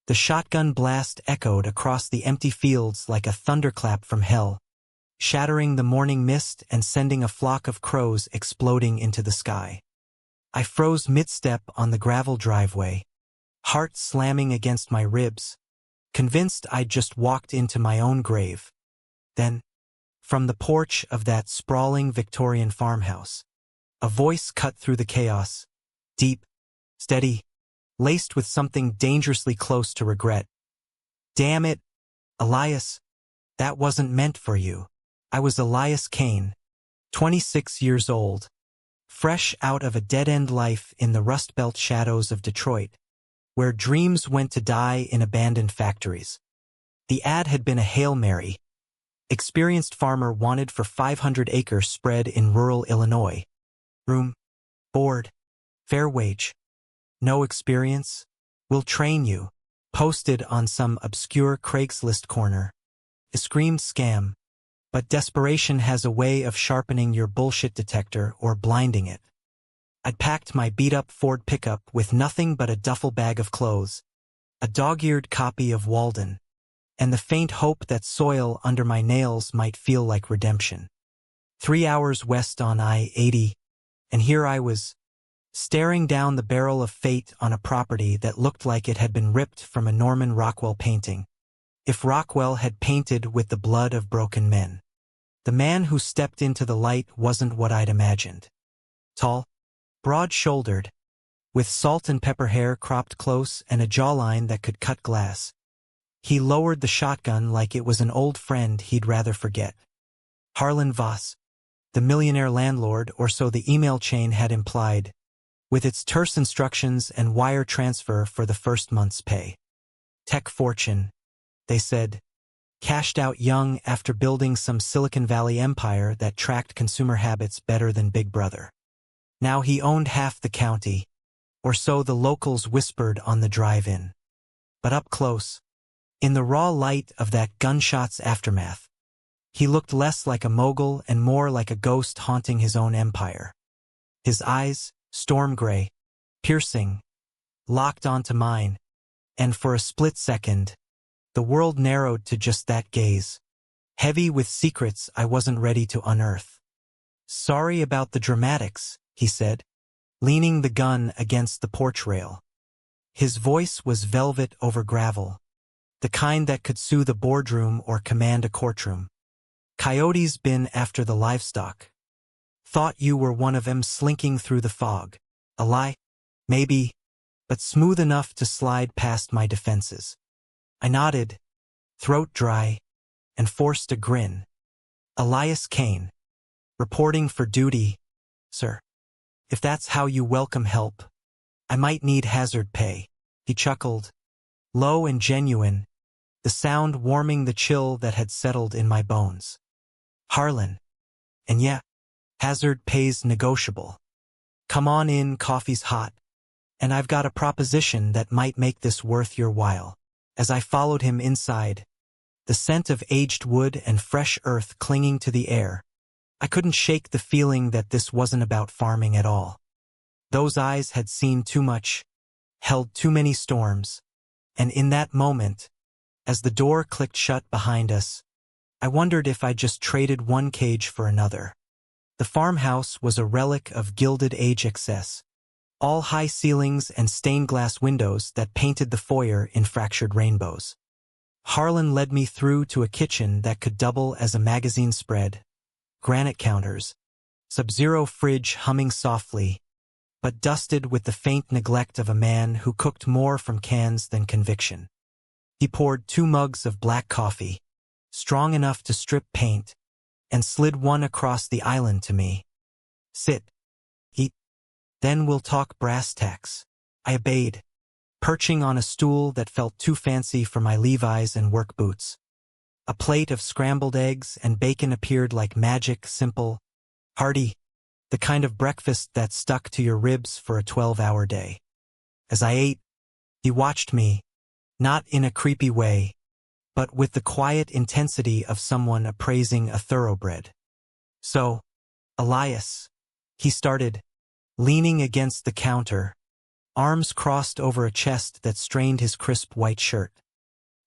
The shotgun blast echoed across the empty fields like a thunderclap from hell, shattering the morning mist and sending a flock of crows exploding into the sky. I froze mid-step on the gravel driveway, heart slamming against my ribs, convinced I'd just walked into my own grave. Then, from the porch of that sprawling Victorian farmhouse, a voice cut through the chaos, deep, steady, laced with something dangerously close to regret. "Damn it, Elias, that wasn't meant for you." I was Elias Kane, 26 years old, fresh out of a dead-end life in the Rust Belt shadows of Detroit, where dreams went to die in abandoned factories. The ad had been a Hail Mary. Experienced farmer wanted for 500 acres spread in rural Illinois. Room, board, fair wage. No experience? We'll train you. Posted on some obscure Craigslist corner. A screamed scam. But desperation has a way of sharpening your bullshit detector or blinding it. I'd packed my beat-up Ford pickup with nothing but a duffel bag of clothes, a dog-eared copy of Walden, and the faint hope that soil under my nails might feel like redemption. 3 hours west on I-80, and here I was, staring down the barrel of fate on a property that looked like it had been ripped from a Norman Rockwell painting. If Rockwell had painted with the blood of broken men. The man who stepped into the light wasn't what I'd imagined. Tall, broad-shouldered, with salt and pepper hair cropped close and a jawline that could cut glass. He lowered the shotgun like it was an old friend he'd rather forget. Harlan Voss, the millionaire landlord, or so the email chain had implied, with its terse instructions and wire transfer for the first month's pay. Tech fortune, they said, cashed out young after building some Silicon Valley empire that tracked consumer habits better than Big Brother. Now he owned half the county, or so the locals whispered on the drive-in. But up close, in the raw light of that gunshot's aftermath, he looked less like a mogul and more like a ghost haunting his own empire. His eyes, storm gray, piercing, locked onto mine, and for a split second, the world narrowed to just that gaze, heavy with secrets I wasn't ready to unearth. "Sorry about the dramatics," he said, leaning the gun against the porch rail. His voice was velvet over gravel, the kind that could soothe a boardroom or command a courtroom. "Coyotes been after the livestock. Thought you were one of 'em slinking through the fog. A lie? Maybe, but smooth enough to slide past my defenses." I nodded, throat dry, and forced a grin. "Elias Kane. Reporting for duty, sir. If that's how you welcome help, I might need hazard pay." He chuckled, low and genuine, the sound warming the chill that had settled in my bones. "Harlan. And yeah, hazard pay's negotiable. Come on in, coffee's hot, and I've got a proposition that might make this worth your while." As I followed him inside, the scent of aged wood and fresh earth clinging to the air, I couldn't shake the feeling that this wasn't about farming at all. Those eyes had seen too much, held too many storms, and in that moment, as the door clicked shut behind us, I wondered if I'd just traded one cage for another. The farmhouse was a relic of Gilded Age excess, all high ceilings and stained glass windows that painted the foyer in fractured rainbows. Harlan led me through to a kitchen that could double as a magazine spread, granite counters, sub-zero fridge humming softly, but dusted with the faint neglect of a man who cooked more from cans than conviction. He poured 2 mugs of black coffee, strong enough to strip paint, and slid one across the island to me. "Sit. Eat. Then we'll talk brass tacks." I obeyed, perching on a stool that felt too fancy for my Levi's and work boots. A plate of scrambled eggs and bacon appeared like magic, simple, hearty, the kind of breakfast that stuck to your ribs for a 12-hour day. As I ate, he watched me, not in a creepy way, but with the quiet intensity of someone appraising a thoroughbred. "So, Elias," he started, leaning against the counter, arms crossed over a chest that strained his crisp white shirt.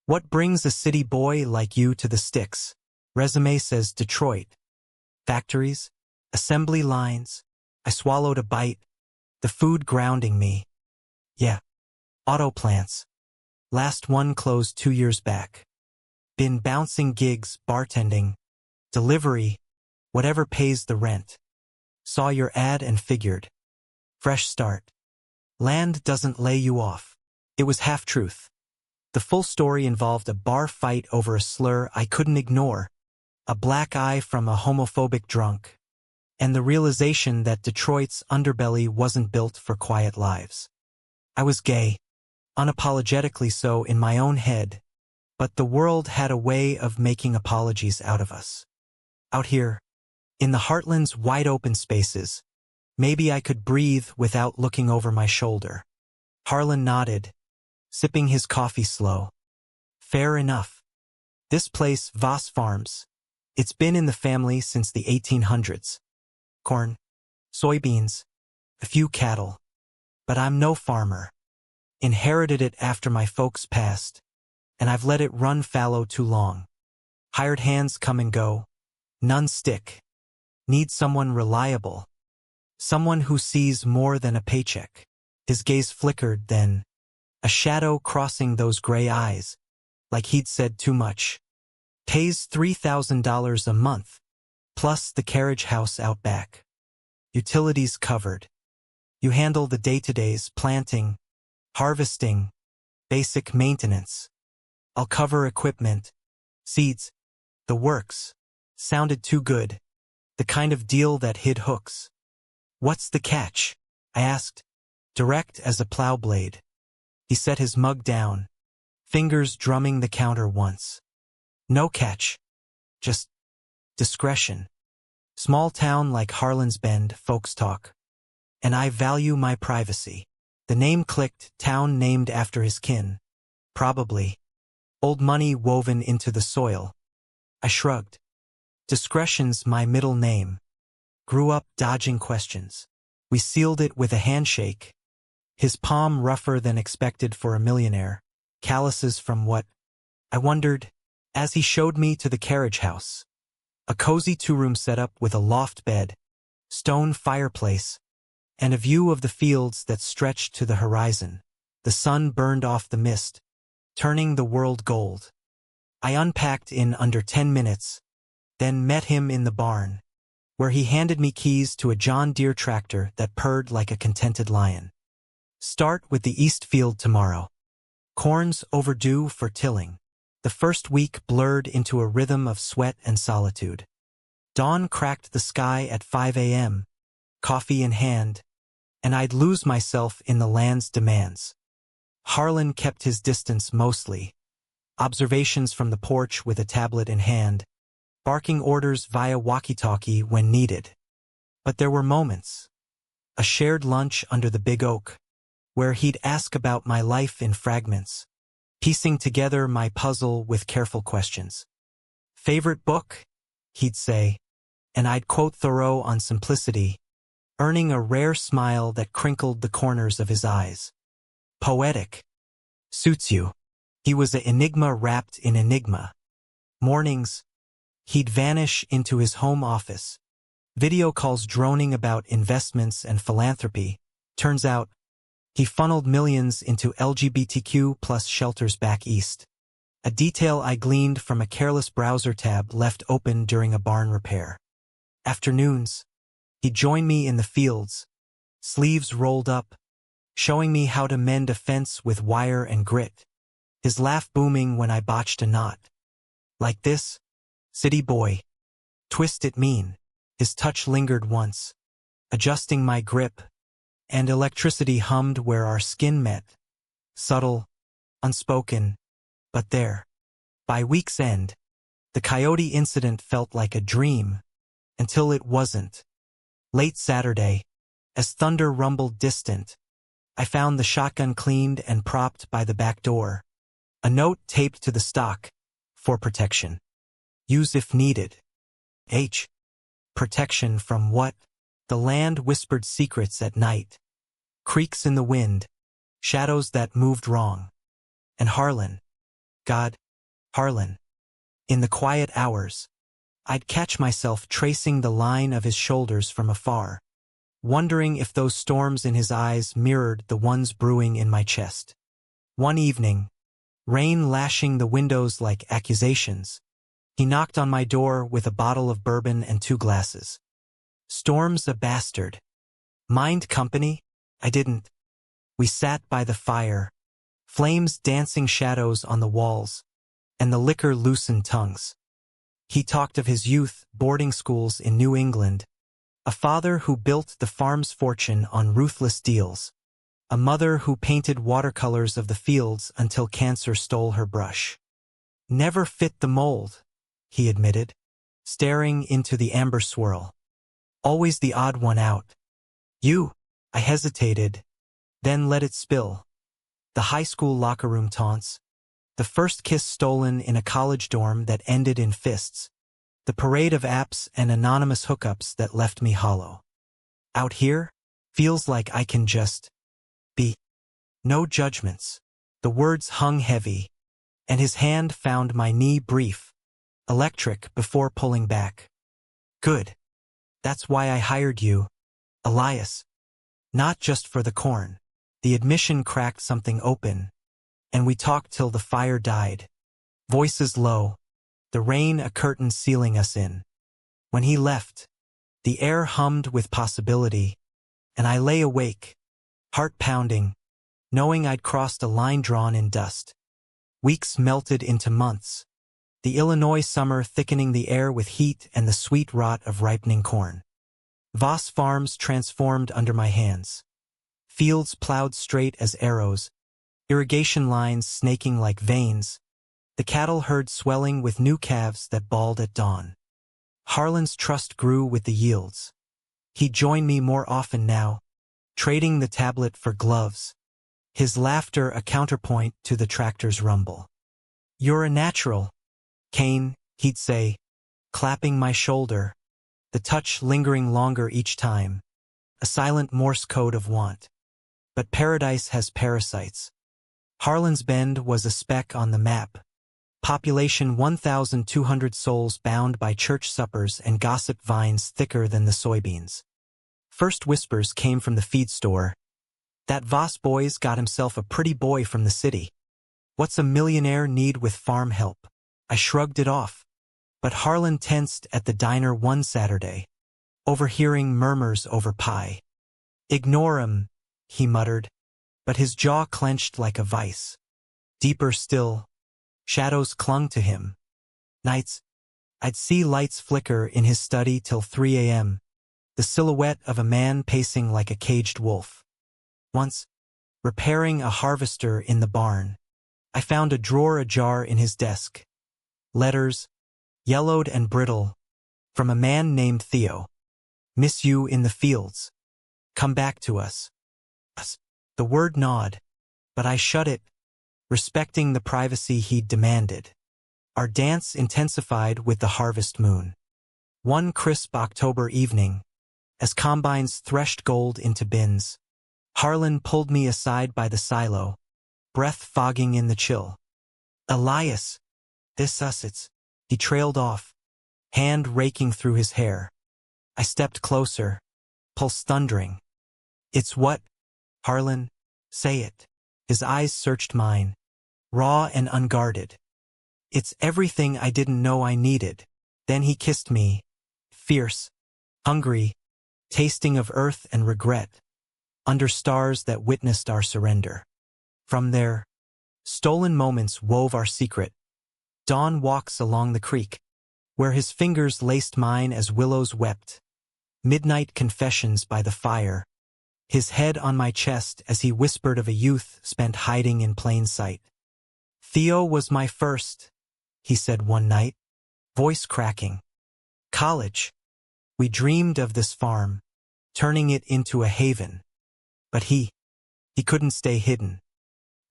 What brings a city boy like you to the sticks? Resume says Detroit. Factories, assembly lines. I swallowed a bite, the food grounding me. Yeah. Auto plants. Last one closed 2 years back. Been bouncing gigs, bartending, delivery, whatever pays the rent. Saw your ad and figured. Fresh start. Land doesn't lay you off. It was half-truth. The full story involved a bar fight over a slur I couldn't ignore, a black eye from a homophobic drunk, and the realization that Detroit's underbelly wasn't built for quiet lives. I was gay, unapologetically so in my own head, but the world had a way of making apologies out of us. Out here, in the heartland's wide-open spaces, maybe I could breathe without looking over my shoulder. Harlan nodded, sipping his coffee slow. Fair enough. This place, Voss Farms, it's been in the family since the 1800s. Corn, soybeans, a few cattle. But I'm no farmer. Inherited it after my folks passed, and I've let it run fallow too long. Hired hands come and go. None stick. Need someone reliable. Someone who sees more than a paycheck. His gaze flickered then, a shadow crossing those gray eyes, like he'd said too much. Pays $3,000 a month, plus the carriage house out back. Utilities covered. You handle the day-to-days, planting, harvesting, basic maintenance. I'll cover equipment, seeds, the works. Sounded too good. The kind of deal that hid hooks. What's the catch? I asked, direct as a plow blade. He set his mug down, fingers drumming the counter once. No catch. Just discretion. Small town like Harlan's Bend, folks talk. And I value my privacy. The name clicked, town named after his kin. Probably. Old money woven into the soil. I shrugged. Discretion's my middle name. Grew up dodging questions. We sealed it with a handshake. His palm rougher than expected for a millionaire. Calluses from what? I wondered, as he showed me to the carriage house. A cozy two-room setup with a loft bed, stone fireplace, and a view of the fields that stretched to the horizon. The sun burned off the mist, turning the world gold. I unpacked in under 10 minutes, then met him in the barn, where he handed me keys to a John Deere tractor that purred like a contented lion. Start with the east field tomorrow. Corn's overdue for tilling. The first week blurred into a rhythm of sweat and solitude. Dawn cracked the sky at 5 a.m., coffee in hand, and I'd lose myself in the land's demands. Harlan kept his distance mostly. Observations from the porch with a tablet in hand, barking orders via walkie-talkie when needed. But there were moments. A shared lunch under the big oak, where he'd ask about my life in fragments, piecing together my puzzle with careful questions. Favorite book? He'd say, and I'd quote Thoreau on simplicity, earning a rare smile that crinkled the corners of his eyes. Poetic. Suits you. He was an enigma wrapped in enigma. Mornings, he'd vanish into his home office. Video calls droning about investments and philanthropy. Turns out, he funneled millions into LGBTQ plus shelters back east. A detail I gleaned from a careless browser tab left open during a barn repair. Afternoons, he'd join me in the fields, sleeves rolled up, showing me how to mend a fence with wire and grit. His laugh booming when I botched a knot. Like this, city boy. Twist it mean. His touch lingered once, adjusting my grip, and electricity hummed where our skin met. Subtle, unspoken, but there. By week's end, the coyote incident felt like a dream, until it wasn't. Late Saturday, as thunder rumbled distant, I found the shotgun cleaned and propped by the back door. A note taped to the stock, for protection. Use if needed. H. Protection from what? The land whispered secrets at night. Creaks in the wind, shadows that moved wrong. And Harlan. God, Harlan. In the quiet hours, I'd catch myself tracing the line of his shoulders from afar, wondering if those storms in his eyes mirrored the ones brewing in my chest. One evening, rain lashing the windows like accusations, he knocked on my door with a bottle of bourbon and 2 glasses. Storm's a bastard. Mind company? I didn't. We sat by the fire, flames dancing shadows on the walls, and the liquor loosened tongues. He talked of his youth, boarding schools in New England, a father who built the farm's fortune on ruthless deals, a mother who painted watercolors of the fields until cancer stole her brush. Never fit the mold, he admitted, staring into the amber swirl. Always the odd one out. You, I hesitated, then let it spill. The high school locker room taunts, the first kiss stolen in a college dorm that ended in fists, the parade of apps and anonymous hookups that left me hollow. Out here, feels like I can just be. No judgments. The words hung heavy, and his hand found my knee brief, electric before pulling back. Good. That's why I hired you, Elias. Not just for the corn. The admission cracked something open, and we talked till the fire died. Voices low, the rain a curtain sealing us in. When he left, the air hummed with possibility, and I lay awake, heart pounding, knowing I'd crossed a line drawn in dust. Weeks melted into months, the Illinois summer thickening the air with heat and the sweet rot of ripening corn. Voss farms transformed under my hands. Fields plowed straight as arrows, irrigation lines snaking like veins, the cattle herd swelling with new calves that bawled at dawn. Harlan's trust grew with the yields. He'd join me more often now, trading the tablet for gloves, his laughter a counterpoint to the tractor's rumble. You're a natural, Kane, he'd say, clapping my shoulder, the touch lingering longer each time, a silent Morse code of want. But paradise has parasites. Harlan's Bend was a speck on the map. Population 1,200 souls bound by church suppers and gossip vines thicker than the soybeans. First whispers came from the feed store. That Voss boy's got himself a pretty boy from the city. What's a millionaire need with farm help? I shrugged it off. But Harlan tensed at the diner one Saturday, overhearing murmurs over pie. Ignore him, he muttered, but his jaw clenched like a vice. Deeper still, shadows clung to him. Nights, I'd see lights flicker in his study till 3 a.m., the silhouette of a man pacing like a caged wolf. Once, repairing a harvester in the barn, I found a drawer ajar in his desk. Letters, yellowed and brittle, from a man named Theo. Miss you in the fields. Come back to us. The word gnawed, but I shut it, respecting the privacy he'd demanded. Our dance intensified with the harvest moon. One crisp October evening, as combines threshed gold into bins, Harlan pulled me aside by the silo, breath fogging in the chill. Elias, this us. He trailed off, hand raking through his hair. I stepped closer, pulse thundering. It's what? Harlan, say it. His eyes searched mine, raw and unguarded. It's everything I didn't know I needed. Then he kissed me, fierce, hungry, tasting of earth and regret, under stars that witnessed our surrender. From there, stolen moments wove our secret. Dawn walks along the creek, where his fingers laced mine as willows wept. Midnight confessions by the fire, his head on my chest as he whispered of a youth spent hiding in plain sight. Theo was my first, he said one night, voice cracking. College. We dreamed of this farm, turning it into a haven. But he couldn't stay hidden.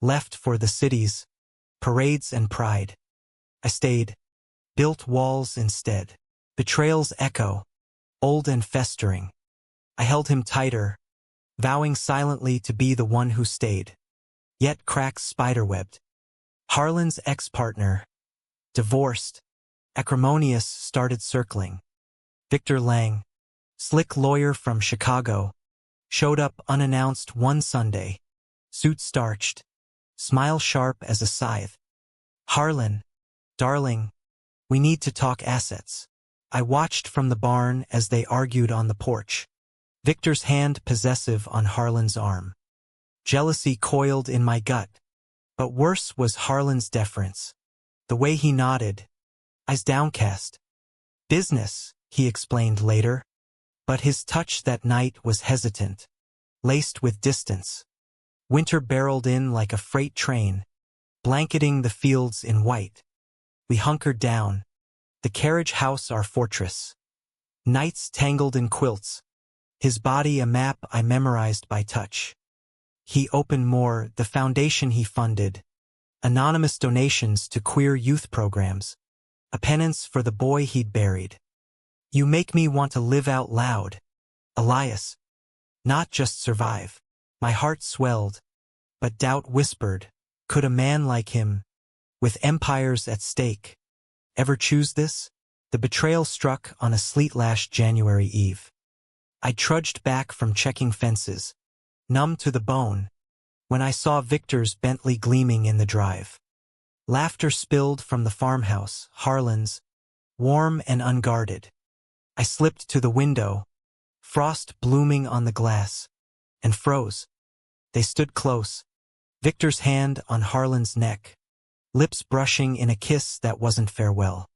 Left for the cities, parades and pride. I stayed, built walls instead. Betrayals echo, old and festering. I held him tighter, vowing silently to be the one who stayed. yet cracks spiderwebbed. Harlan's ex-partner, divorced, acrimonious, started circling. Victor Lang, slick lawyer from Chicago, showed up unannounced one Sunday, suit starched, smile sharp as a scythe. Harlan, darling, we need to talk assets. I watched from the barn as they argued on the porch. Victor's hand possessive on Harlan's arm. Jealousy coiled in my gut. But worse was Harlan's deference. The way he nodded, eyes downcast. Business, he explained later. But his touch that night was hesitant, laced with distance. Winter barreled in like a freight train, blanketing the fields in white. We hunkered down, the carriage house our fortress. Nights tangled in quilts, his body a map I memorized by touch. He opened more, the foundation he funded, anonymous donations to queer youth programs, a penance for the boy he'd buried. You make me want to live out loud, Elias, not just survive. My heart swelled, but doubt whispered, could a man like him, with empires at stake, ever choose this? The betrayal struck on a sleet-lashed January eve. I trudged back from checking fences, numb to the bone, when I saw Victor's Bentley gleaming in the drive. Laughter spilled from the farmhouse, Harlan's, warm and unguarded. I slipped to the window, frost blooming on the glass, and froze. They stood close, Victor's hand on Harlan's neck, lips brushing in a kiss that wasn't farewell.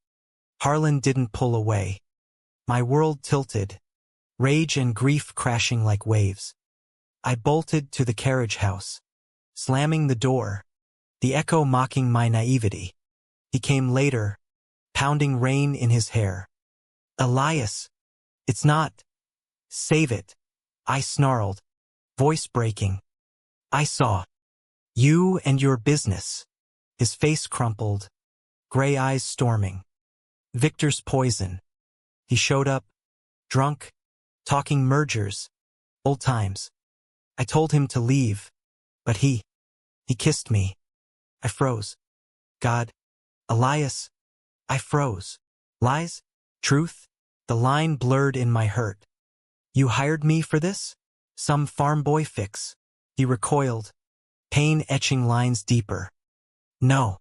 Harlan didn't pull away. My world tilted, rage and grief crashing like waves. I bolted to the carriage house, slamming the door, the echo mocking my naivety. He came later, pounding rain in his hair. Elias, it's not. Save it, I snarled, voice breaking. I saw. You and your business. His face crumpled, gray eyes storming. Victor's poison. He showed up, drunk, talking mergers, old times. I told him to leave, but he kissed me. I froze. God, Elias, I froze. Lies? Truth? The line blurred in my hurt. You hired me for this? Some farm boy fix. He recoiled, pain etching lines deeper. No.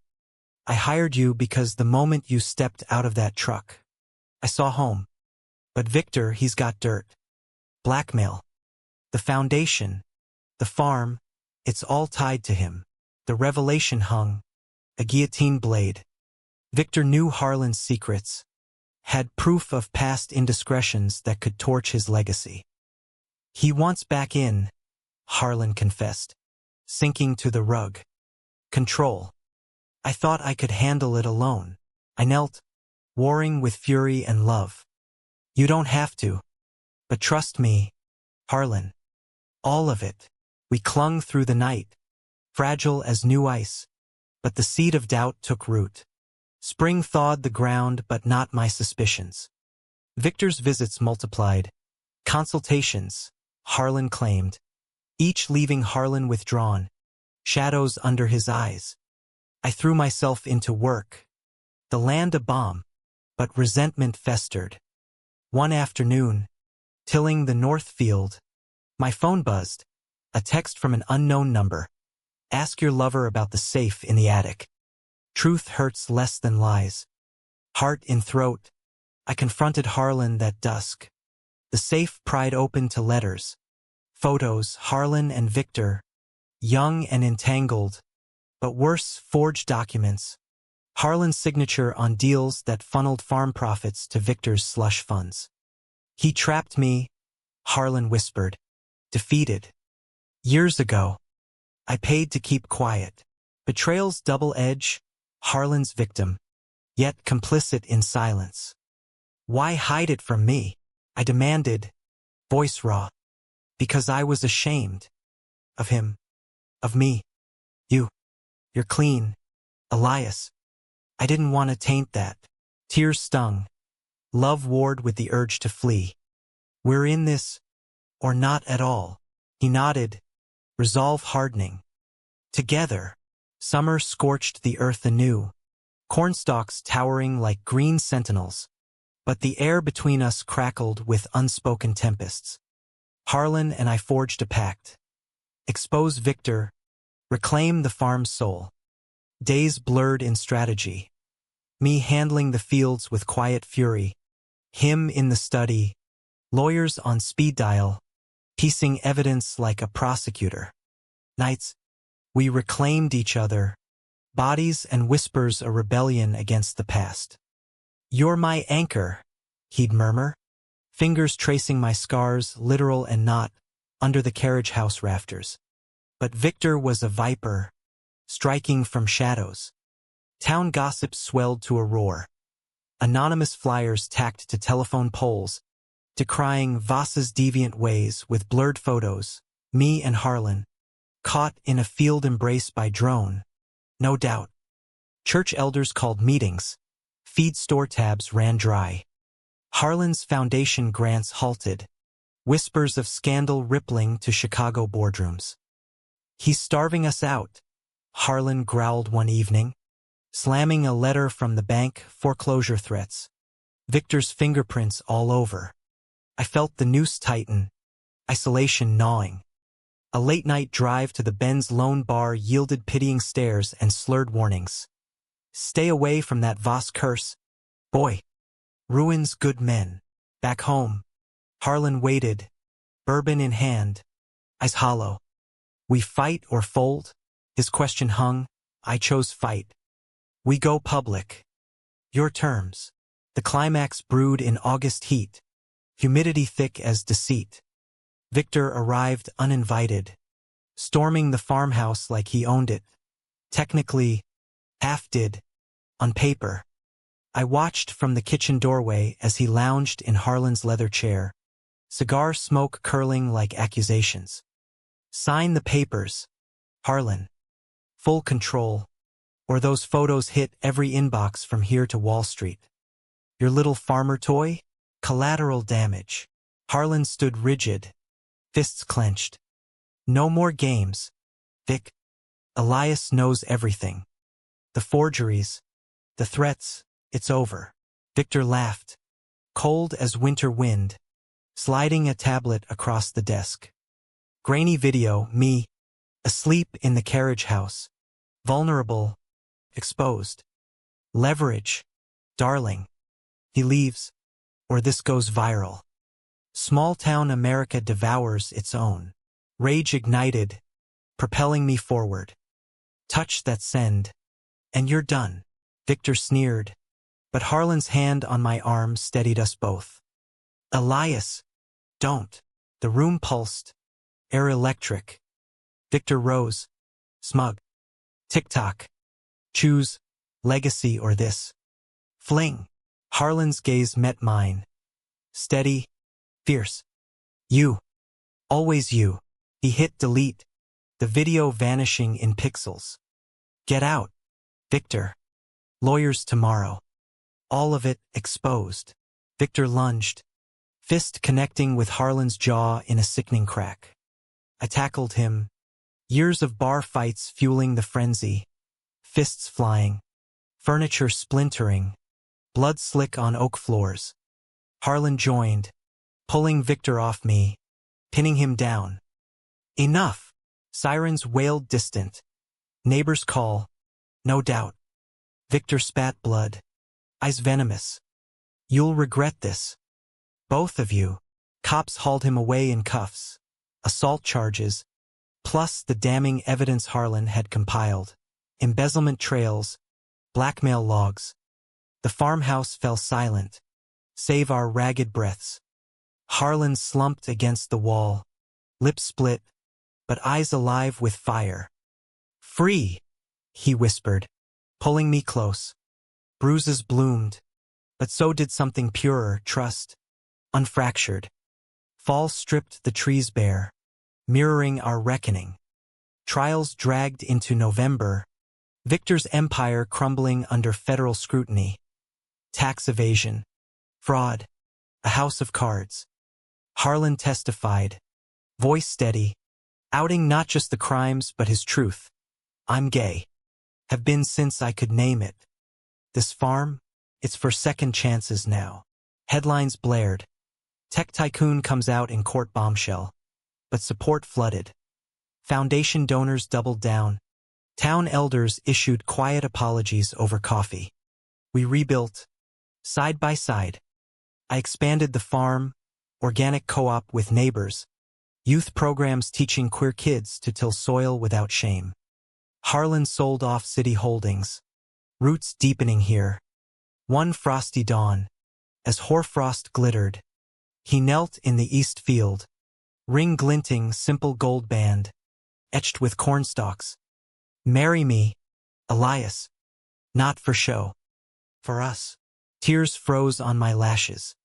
I hired you because the moment you stepped out of that truck, I saw home. But Victor, he's got dirt. Blackmail. The foundation. The farm. It's all tied to him. The revelation hung. A guillotine blade. Victor knew Harlan's secrets. Had proof of past indiscretions that could torch his legacy. He wants back in, Harlan confessed, sinking to the rug. Control. I thought I could handle it alone. I knelt, warring with fury and love. You don't have to. But trust me, Harlan. All of it. We clung through the night, fragile as new ice, but the seed of doubt took root. Spring thawed the ground, but not my suspicions. Victor's visits multiplied. Consultations, Harlan claimed, each leaving Harlan withdrawn, shadows under his eyes. I threw myself into work. The land a bomb, but resentment festered. One afternoon, tilling the north field, my phone buzzed, a text from an unknown number. Ask your lover about the safe in the attic. Truth hurts less than lies. Heart in throat, I confronted Harlan that dusk. The safe pried open to letters. Photos, Harlan and Victor, young and entangled, but worse, forged documents. Harlan's signature on deals that funneled farm profits to Victor's slush funds. He trapped me, Harlan whispered, defeated. Years ago, I paid to keep quiet. Betrayal's double edge, Harlan's victim, yet complicit in silence. Why hide it from me? I demanded, voice raw. Because I was ashamed. Of him. Of me. You're clean, Elias. I didn't want to taint that. Tears stung. Love warred with the urge to flee. We're in this, or not at all. He nodded, resolve hardening. Together, summer scorched the earth anew, cornstalks towering like green sentinels, but the air between us crackled with unspoken tempests. Harlan and I forged a pact. Expose Victor, reclaim the farm's soul. Days blurred in strategy. Me handling the fields with quiet fury, him in the study, lawyers on speed dial, piecing evidence like a prosecutor. Nights, we reclaimed each other, bodies and whispers a rebellion against the past. You're my anchor, he'd murmur, fingers tracing my scars, literal and not, under the carriage house rafters. But Victor was a viper, striking from shadows. Town gossip swelled to a roar. Anonymous flyers tacked to telephone poles, decrying Voss's deviant ways with blurred photos, me and Harlan, caught in a field embrace by drone. No doubt. Church elders called meetings. Feed store tabs ran dry. Harlan's foundation grants halted. Whispers of scandal rippling to Chicago boardrooms. He's starving us out, Harlan growled one evening, slamming a letter from the bank, foreclosure threats. Victor's fingerprints all over. I felt the noose tighten, isolation gnawing. A late-night drive to the Ben's Lone Bar yielded pitying stares and slurred warnings. Stay away from that Voss curse, boy. Ruins good men. Back home, Harlan waited, bourbon in hand, eyes hollow. We fight or fold? His question hung. I chose fight. We go public. Your terms. The climax brewed in August heat, humidity thick as deceit. Victor arrived uninvited, storming the farmhouse like he owned it. Technically, half did. On paper. I watched from the kitchen doorway as he lounged in Harlan's leather chair, cigar smoke curling like accusations. Sign the papers, Harlan. Full control, or those photos hit every inbox from here to Wall Street. Your little farmer toy? Collateral damage. Harlan stood rigid, fists clenched. No more games, Vic. Elias knows everything. The forgeries, the threats, it's over. Victor laughed, cold as winter wind, sliding a tablet across the desk. Grainy video, me, asleep in the carriage house, vulnerable, exposed. Leverage, darling. He leaves, or this goes viral. Small-town America devours its own. Rage ignited, propelling me forward. Touch that send, and you're done. Victor sneered, but Harlan's hand on my arm steadied us both. Elias, don't. The room pulsed, air electric. Victor rose, smug. Tick-tock. Choose, legacy or this. Fling. Harlan's gaze met mine. Steady, fierce. You. Always you. He hit delete, the video vanishing in pixels. Get out, Victor. Lawyers tomorrow. All of it exposed. Victor lunged, fist connecting with Harlan's jaw in a sickening crack. I tackled him, years of bar fights fueling the frenzy, fists flying, furniture splintering, blood slick on oak floors. Harlan joined, pulling Victor off me, pinning him down. Enough! Sirens wailed distant. Neighbors call, no doubt. Victor spat blood, eyes venomous. You'll regret this. Both of you. Cops hauled him away in cuffs. Assault charges, plus the damning evidence Harlan had compiled. Embezzlement trails, blackmail logs. The farmhouse fell silent, save our ragged breaths. Harlan slumped against the wall, lips split, but eyes alive with fire. Free, he whispered, pulling me close. Bruises bloomed, but so did something purer, trust, unfractured. Fall stripped the trees bare, mirroring our reckoning. Trials dragged into November, Victor's empire crumbling under federal scrutiny. Tax evasion, fraud, a house of cards. Harlan testified, voice steady, outing not just the crimes but his truth. I'm gay. Have been since I could name it. This farm? It's for second chances now. Headlines blared. Tech tycoon comes out in court bombshell. But support flooded. Foundation donors doubled down. Town elders issued quiet apologies over coffee. We rebuilt, side by side. I expanded the farm, organic co-op with neighbors, youth programs teaching queer kids to till soil without shame. Harlan sold off city holdings, roots deepening here. One frosty dawn, as hoarfrost glittered, he knelt in the east field, ring glinting simple gold band, etched with cornstalks. Marry me, Elias. Not for show. For us. Tears froze on my lashes.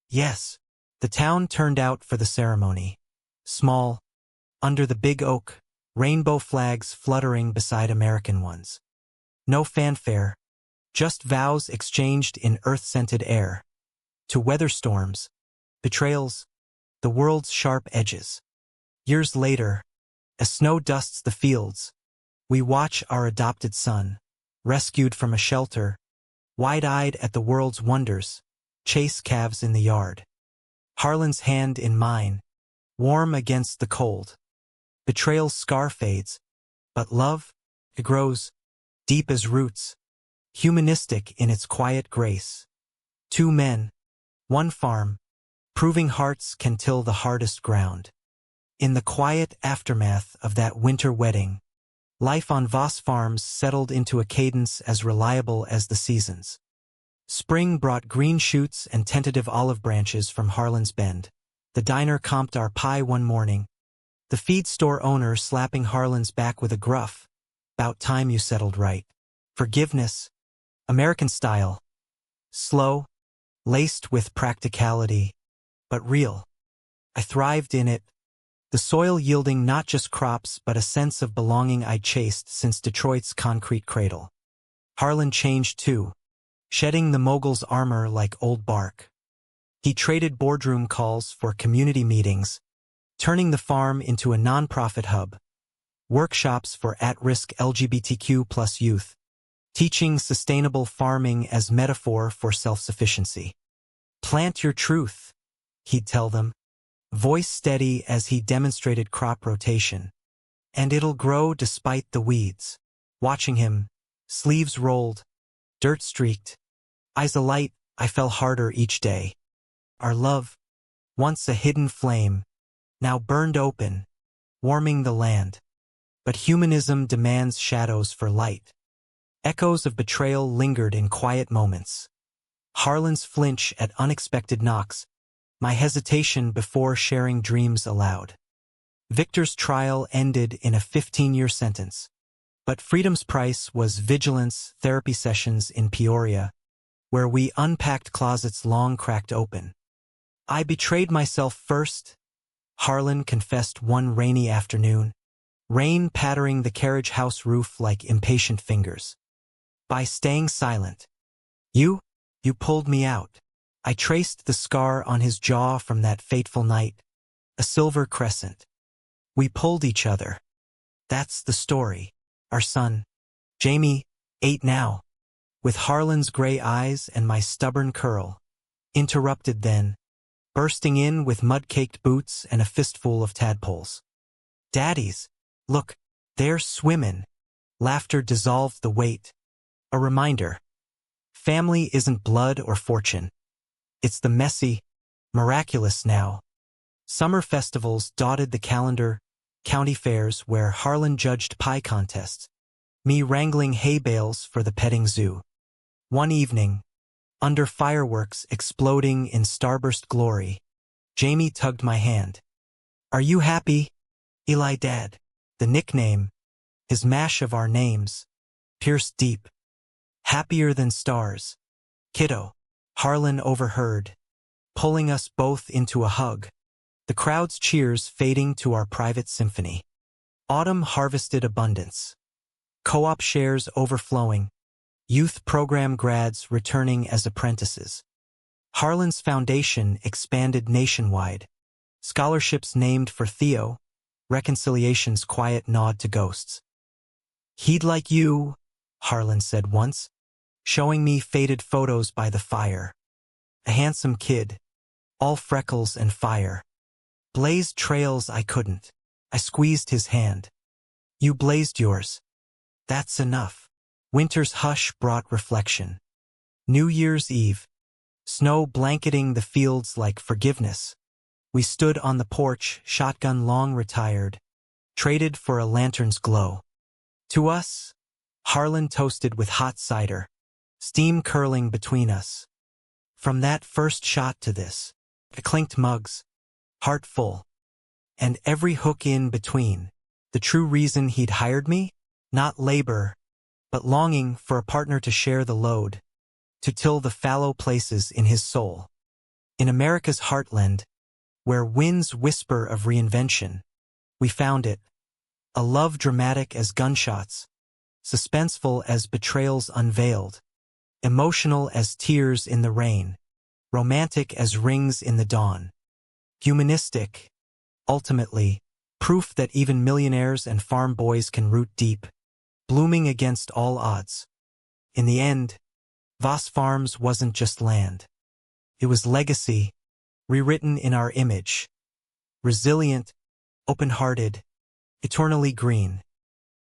Yes, the town turned out for the ceremony. Small, under the big oak, rainbow flags fluttering beside American ones. No fanfare, just vows exchanged in earth-scented air. To weather storms, betrayals, the world's sharp edges. Years later, as snow dusts the fields, we watch our adopted son, rescued from a shelter, wide-eyed at the world's wonders, chase calves in the yard. Harlan's hand in mine, warm against the cold. Betrayal's scar fades, but love, it grows, deep as roots, humanistic in its quiet grace. Two men, one farm, proving hearts can till the hardest ground. In the quiet aftermath of that winter wedding, life on Voss Farms settled into a cadence as reliable as the seasons. Spring brought green shoots and tentative olive branches from Harlan's Bend. The diner comped our pie one morning, the feed store owner slapping Harlan's back with a gruff, "'Bout time you settled right." Forgiveness, American style. Slow, laced with practicality, but real. I thrived in it, the soil yielding not just crops but a sense of belonging I'd chased since Detroit's concrete cradle. Harlan changed too, shedding the mogul's armor like old bark. He traded boardroom calls for community meetings, turning the farm into a nonprofit hub, workshops for at-risk LGBTQ+ youth, teaching sustainable farming as metaphor for self-sufficiency. Plant your truth, he'd tell them, voice steady as he demonstrated crop rotation. And it'll grow despite the weeds. Watching him, sleeves rolled, dirt streaked, eyes alight, I fell harder each day. Our love, once a hidden flame, now burned open, warming the land. But humanism demands shadows for light. Echoes of betrayal lingered in quiet moments. Harlan's flinch at unexpected knocks, my hesitation before sharing dreams aloud. Victor's trial ended in a 15-year sentence. But freedom's price was vigilance therapy sessions in Peoria, where we unpacked closets long cracked open. I betrayed myself first, Harlan confessed one rainy afternoon, rain pattering the carriage house roof like impatient fingers. By staying silent. You pulled me out. I traced the scar on his jaw from that fateful night, a silver crescent. We pulled each other. That's the story. Our son, Jamie, 8 now, with Harlan's gray eyes and my stubborn curl, interrupted then, bursting in with mud-caked boots and a fistful of tadpoles. Daddies, look, they're swimmin'. Laughter dissolved the weight. A reminder. Family isn't blood or fortune. It's the messy, miraculous now. Summer festivals dotted the calendar, county fairs where Harlan judged pie contests, me wrangling hay bales for the petting zoo. One evening, under fireworks exploding in starburst glory, Jamie tugged my hand. Are you happy, Eli Dad? The nickname, his mash of our names, pierced deep. Happier than stars. Kiddo, Harlan overheard, pulling us both into a hug, the crowd's cheers fading to our private symphony. Autumn harvested abundance. Co-op shares overflowing, youth program grads returning as apprentices. Harlan's foundation expanded nationwide, scholarships named for Theo, reconciliation's quiet nod to ghosts. He'd like you, Harlan said once, showing me faded photos by the fire. A handsome kid, all freckles and fire. Blazed trails I couldn't. I squeezed his hand. You blazed yours. That's enough. Winter's hush brought reflection. New Year's Eve. Snow blanketing the fields like forgiveness. We stood on the porch, shotgun long retired, traded for a lantern's glow. To us, Harlan toasted with hot cider, steam curling between us. From that first shot to this, clinked mugs, heart full. And every hook in between. The true reason he'd hired me? Not labor, but longing for a partner to share the load, to till the fallow places in his soul. In America's heartland, where winds whisper of reinvention, we found it. A love dramatic as gunshots, suspenseful as betrayals unveiled, emotional as tears in the rain, romantic as rings in the dawn, humanistic, ultimately, proof that even millionaires and farm boys can root deep, blooming against all odds. In the end, Voss Farms wasn't just land. It was legacy, rewritten in our image. Resilient, open-hearted, eternally green.